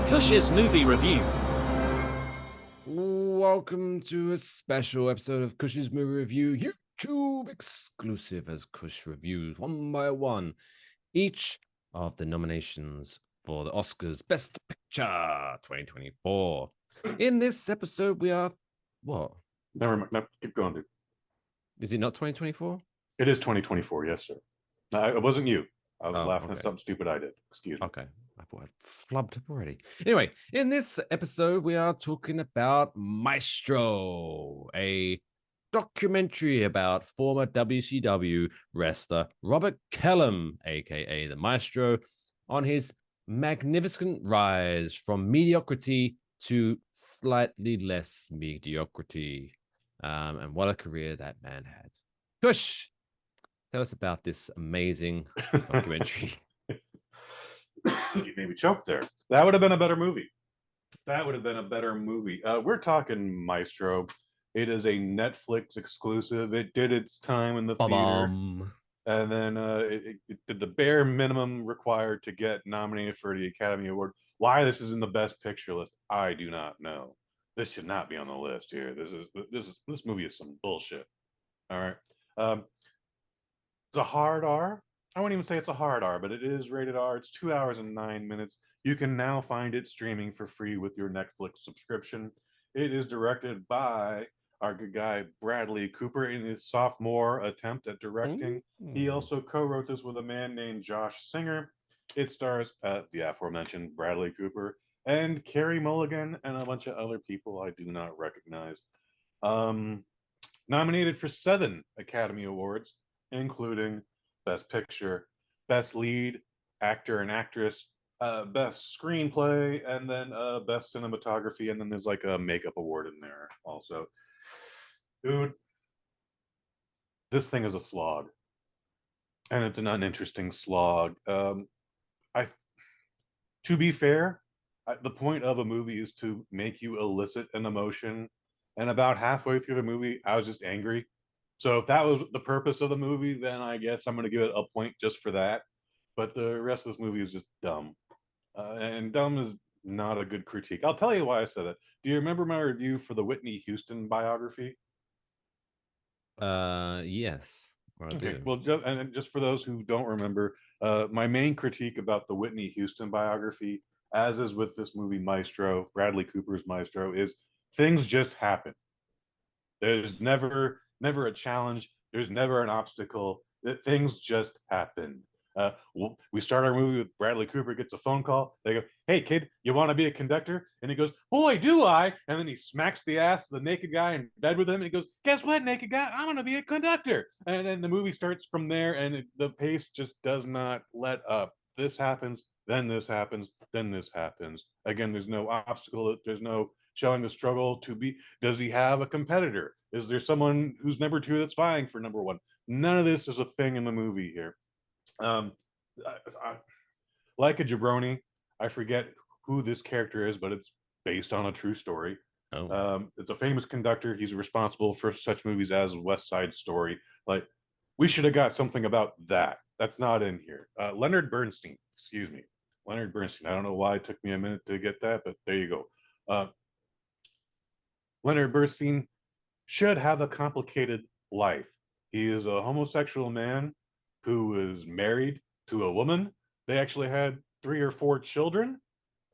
Kush's movie review. Welcome to a special episode of Kush's Movie Review, YouTube exclusive as Kush reviews one by one each of the nominations for the Oscars Best Picture 2024. In this episode, we are what? Never mind. No, keep going, dude. Is it not 2024? It is 2024. Yes, sir. It wasn't you. I was laughing okay. at something stupid I did. Excuse me. Okay. I thought I'd flubbed up already. Anyway, in this episode, we are talking about Maestro, a documentary about former WCW wrestler Robert Kellum, aka the Maestro, on his magnificent rise from mediocrity to slightly less mediocrity. And what a career that man had. Kush, tell us about this amazing documentary. You made me choke there. That would have been a better movie. We're talking Maestro. It is a Netflix exclusive. It did its time in the theater. And then it did the bare minimum required to get nominated for the Academy Award. Why this is in the Best Picture list, I do not know. This should not be on the list here. This movie is some bullshit. All right. It's a hard R. I won't even say it's a hard R, but it is rated R. It's 2 hours and 9 minutes. You can now find it streaming for free with your Netflix subscription. It is directed by our good guy Bradley Cooper in his sophomore attempt at directing. He also co-wrote this with a man named Josh Singer. It stars the aforementioned Bradley Cooper and Carey Mulligan and a bunch of other people I do not recognize. Nominated for 7 Academy Awards, including Best Picture, Best Lead, Actor and Actress, Best Screenplay, and then Best Cinematography, and then there's like a Makeup Award in there also. Dude, this thing is a slog. And it's an uninteresting slog. To be fair, the point of a movie is to make you elicit an emotion. And about halfway through the movie, I was just angry. So if that was the purpose of the movie, then I guess I'm going to give it a point just for that. But the rest of this movie is just dumb. And dumb is not a good critique. I'll tell you why I said that. Do you remember my review for the Whitney Houston biography? Yes. Okay. Well, just for those who don't remember, my main critique about the Whitney Houston biography, as is with this movie Maestro, Bradley Cooper's Maestro, is things just happen. There's never a challenge. There's never an obstacle. That things just happen. We start our movie with Bradley Cooper gets a phone call. They go, "Hey kid, you want to be a conductor?" And he goes, "Boy, do I!" And then he smacks the ass of the naked guy in bed with him. And he goes, "Guess what, naked guy? I'm going to be a conductor." And then the movie starts from there, and the pace just does not let up. This happens, then this happens, then this happens. Again, there's no obstacle. There's no showing the struggle to be. Does he have a competitor? Is there someone who's number 2 that's vying for number 1? None of this is a thing in the movie here. Like a jabroni, I forget who this character is, but it's based on a true story. It's a famous conductor. He's responsible for such movies as West Side Story. Like, we should have got something about that. That's not in here. Leonard Bernstein. I don't know why it took me a minute to get that, but there you go. Leonard Bernstein should have a complicated life. He is a homosexual man who is married to a woman. They actually had 3 or 4 children.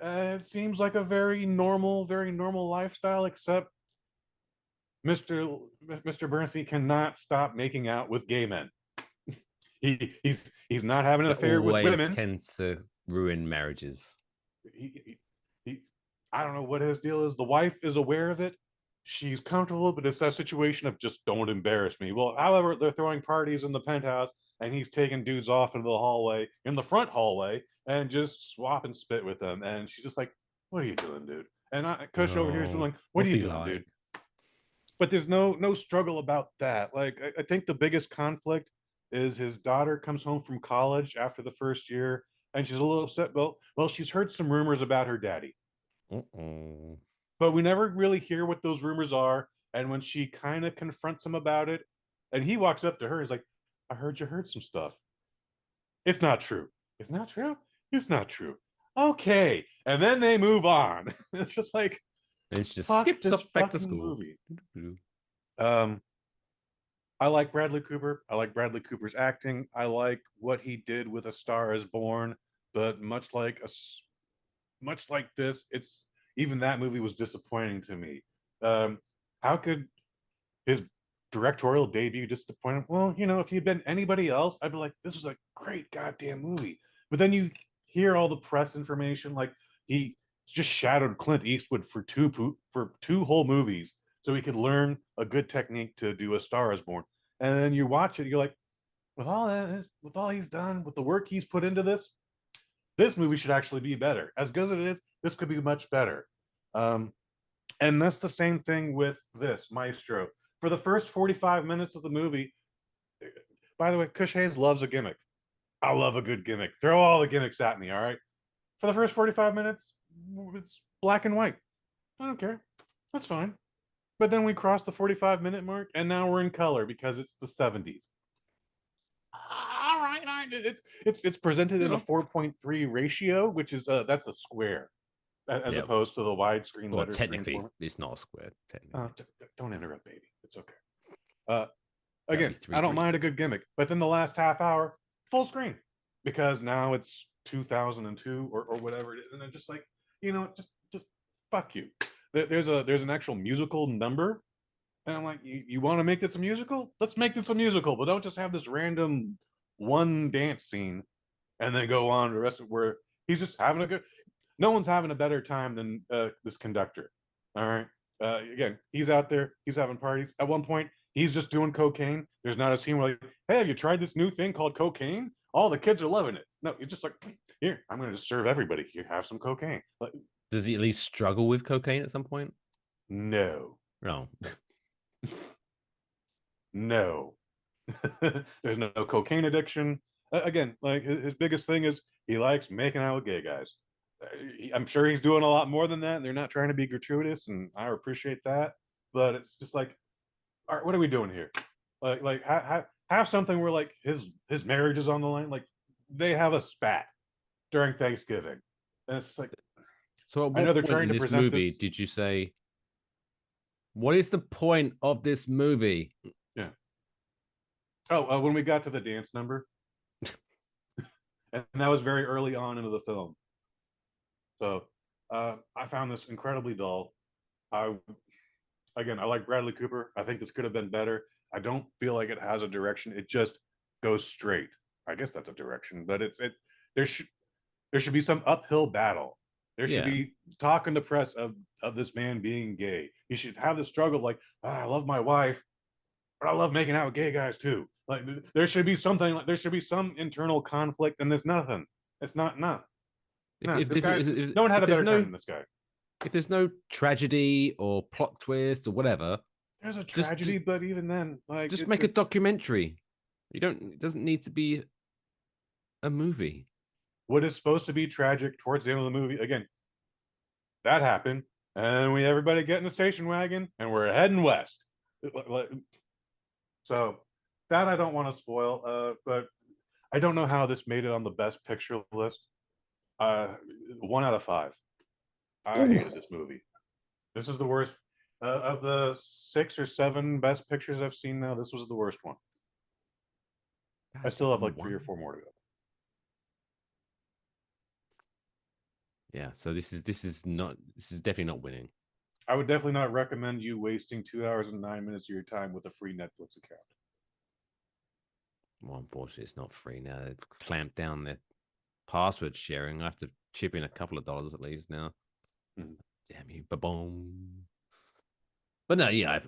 It seems like a very normal lifestyle, except Mr. Bernstein cannot stop making out with gay men. He's not having an affair with women. Tends to ruin marriages. I don't know what his deal is. The wife is aware of it. She's comfortable, but it's that situation of just don't embarrass me. Well, however, they're throwing parties in the penthouse, and he's taking dudes off into the hallway, in the front hallway, and just swap and spit with them. And she's just like, "What are you doing, dude?" And Kush over here is like, "What are you doing, dude?" But there's no struggle about that. Like, I think the biggest conflict is his daughter comes home from college after the first year, and she's a little upset. Well, she's heard some rumors about her daddy. But we never really hear what those rumors are. And when she kind of confronts him about it, and he walks up to her, he's like, "I heard you heard some stuff." It's not true. It's not true. It's not true. Okay, and then they move on. It's just like, And she just fuck skips this off back to fucking school. movie. Um, I like Bradley Cooper. I like Bradley Cooper's acting. I like what he did with A Star Is Born. But much like this, it's even that movie was disappointing to me. Um, how could his directorial debut disappoint him? Well, if he'd been anybody else, I'd be like, this was a great goddamn movie. But then you hear all the press information, like he just shadowed Clint Eastwood for two whole movies, so he could learn a good technique to do A Star Is Born. And then you watch it, you're like, with all he's done, with the work he's put into this movie should actually be better. As good as it is, this could be much better. Um, and that's the same thing with this Maestro. For the first 45 minutes of the movie, by the way, Kush Hayes loves a gimmick. I love a good gimmick. Throw all the gimmicks at me, all right? For the first 45 minutes, it's black and white. I don't care. That's fine. But then we cross the 45-minute mark, and now we're in color because it's the 70s. All right, all right. It's presented in a 4.3 ratio, which is that's a square as Yeah. opposed to the widescreen Well, letter screen technically, format. it's not a square. Technically, Don't interrupt, baby. It's okay. Uh, that'd be again, I don't 3-3. mind a good gimmick, but then the last half hour, full screen, because now it's 2002 or whatever it is, and I'm just like, just fuck you. There's an actual musical number, and I'm like, you want to make this a musical? Let's make this a musical, but don't just have this random one dance scene and then go on to the rest of where he's just having a good. No one's having a better time than this conductor. All right. Again, he's out there. He's having parties. At one point, he's just doing cocaine. There's not a scene where like, hey, have you tried this new thing called cocaine? All the kids are loving it. No, you're just like, here, I'm going to just serve everybody. Here, have some cocaine. Like, Does he at least struggle with cocaine at some point? no, No. no. There's no cocaine addiction. Again, like his biggest thing is he likes making out with gay guys. I'm sure he's doing a lot more than that. And they're not trying to be gratuitous, and I appreciate that. But it's just like, all right, what are we doing here? Have something where like his marriage is on the line. Like they have a spat during Thanksgiving, and it's just like, So, at I know what they're point trying in to this present movie this. did you say, what is the point of this movie? Yeah. Oh, when we got to the dance number, and that was very early on into the film. So I found this incredibly dull. I I like Bradley Cooper. I think this could have been better. I don't feel like it has a direction. It just goes straight. I guess that's a direction, but there should there should be some uphill battle. There should Yeah. be talk in the press of this man being gay. He should have the struggle like, I love my wife, but I love making out with gay guys too. Like there should be something like there should be some internal conflict, and there's nothing. It's not no. This guy, no one had If a there's better time no than this guy. tragedy or plot twist or whatever, There's a just tragedy, but even then, like make a it's documentary. You don't. It doesn't need to be a movie. what is supposed to be tragic towards the end of the movie. Again, that happened, and we everybody get in the station wagon, and we're heading west. So that I don't want to spoil, but I don't know how this made it on the best picture list. Uh, 1 out of 5. I Ooh. hated this movie. This is the worst of the 6 or 7 best pictures I've seen now. This was the worst one. I still have like 3 or 4 more to go. Yeah. So this is not. This is definitely not winning. I would definitely not recommend you wasting 2 hours and 9 minutes of your time with a free Netflix account. Well, unfortunately, it's not free now. They've clamped down their password sharing. I have to chip in a couple of dollars at least now. Mhm. Damn you, ba-boom. But no, yeah,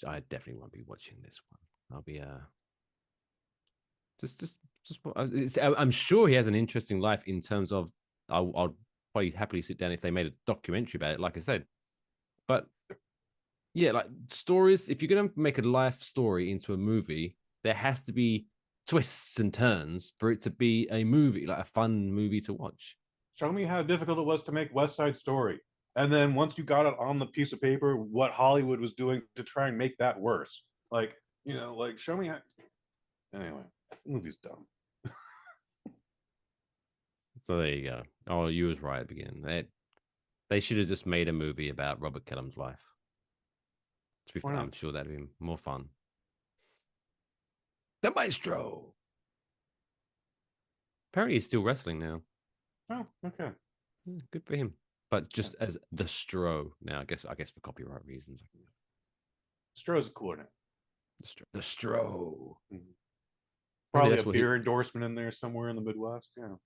I definitely won't be watching this one. I'll be just. I'm sure he has an interesting life in terms of. I'll probably happily sit down if they made a documentary about it, like I said. But yeah, like stories. If you're gonna make a life story into a movie, there has to be twists and turns for it to be a movie, like a fun movie to watch. Show me how difficult it was to make West Side Story. And then once you got it on the piece of paper, what Hollywood was doing to try and make that worse. Like, like show me how. Anyway, the movie's dumb. So there you go. Oh, you was right at the beginning. They should have just made a movie about Robert Kellum's life. To be fair, I'm sure that'd be more fun. The Maestro. Apparently, he's still wrestling now. Oh, okay. Yeah, good for him. But just as the Stro now, I guess for copyright reasons. Stro's a cooler name. The Stro. Mm-hmm. Probably a beer endorsement in there somewhere in the Midwest. Yeah.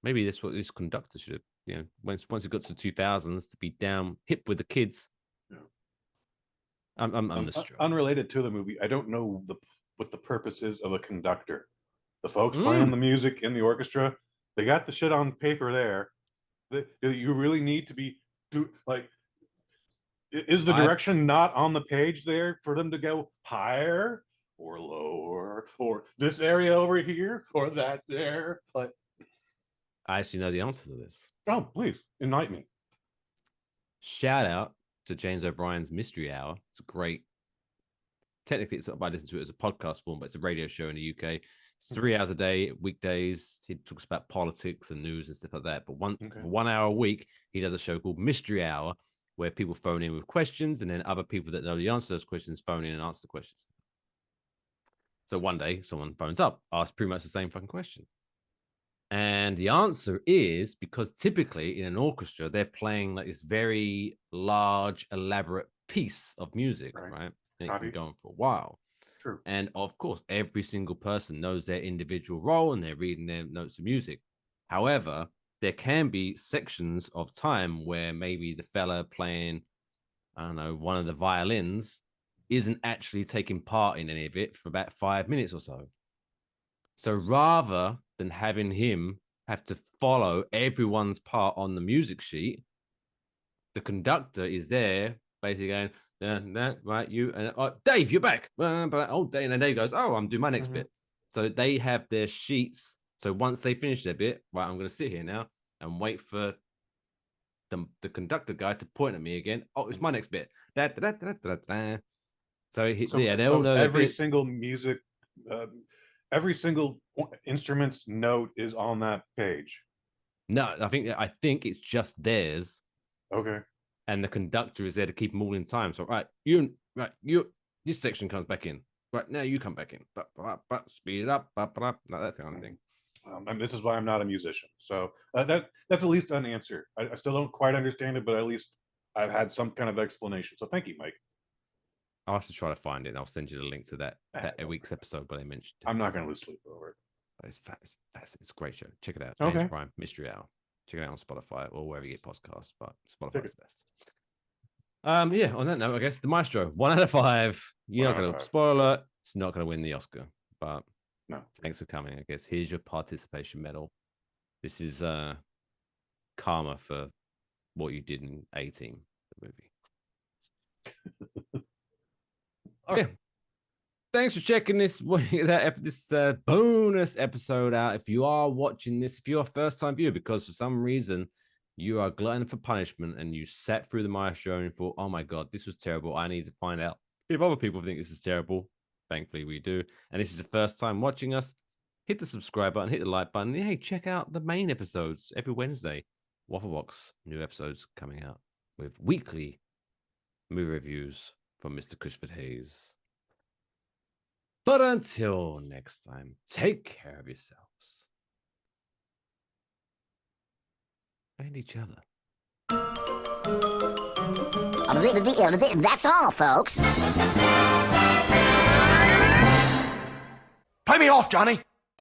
Maybe that's what this conductor should have. Once it got to the 2000s, to be down hip with the kids. Yeah. I'm the Stro. Unrelated to the movie, I don't know what the purpose is of a conductor. The folks playing the music in the orchestra, they got the shit on paper there. You really need to be is the direction not on the page there for them to go higher or lower or this area over here or that there? Like, I actually know the answer to this. Oh, please enlighten me. Shout out to James O'Brien's Mystery Hour. It's a great. Technically, I listen to it as a podcast form, but it's a radio show in the UK. It's 3 hours a day, weekdays. He talks about politics and news and stuff like that. But for 1 hour a week, he does a show called Mystery Hour, where people phone in with questions, and then other people that know the answer to those questions phone in and answer the questions. So one day, someone phones up, asks pretty much the same fucking question. And the answer is because typically in an orchestra, they're playing like this very large, elaborate piece of music, right? And it can go on for a while. True. And of course, every single person knows their individual role and they're reading their notes of music. However, there can be sections of time where maybe the fella playing, I don't know, one of the violins isn't actually taking part in any of it for about 5 minutes or so. So rather than having him have to follow everyone's part on the music sheet, the conductor is there basically going, right, you and Dave, you're back. And then Dave goes, I'm doing my next bit. So they have their sheets. So once they finish their bit, right, I'm going to sit here now and wait for the conductor guy to point at me again. Oh, it's my next bit. So they all know every single music, every single instrument's note is on that page. No, I think it's just theirs. Okay. And the conductor is there to keep them all in time. So this section comes back in. Right now, you come back in. But speed it up. Like that kind of thing. And this is why I'm not a musician. So that's at least an answer. I still don't quite understand it, but at least I've had some kind of explanation. So thank you, Mike. I'll have to try to find it, and I'll send you the link to that week's episode where they mentioned it. I'm not going to lose sleep over it. But it's a great show. Check it out. James Bryan, Mystery Hour. Check it out on Spotify or wherever you get podcasts, but Spotify's the best. On that note, I guess the Maestro, 1 out of 5. You're not going to spoil it. It's not going to win the Oscar, but no. Thanks for coming. I guess here's your participation medal. This is karma for what you did in A-Team, the movie. Okay. Thanks for checking this bonus episode out. If you are watching this, if you're a first-time viewer, because for some reason you are glutton for punishment and you sat through the Maestro and thought, oh my God, this was terrible. I need to find out if other people think this is terrible. Thankfully, we do. And this is the first time watching us. Hit the subscribe button, hit the like button. Hey, check out the main episodes every Wednesday. Waffle Box, new episodes coming out with weekly movie reviews from Mr. Cushford Hayes. But until next time, take care of yourselves and each other. That's all, folks. Play me off, Johnny.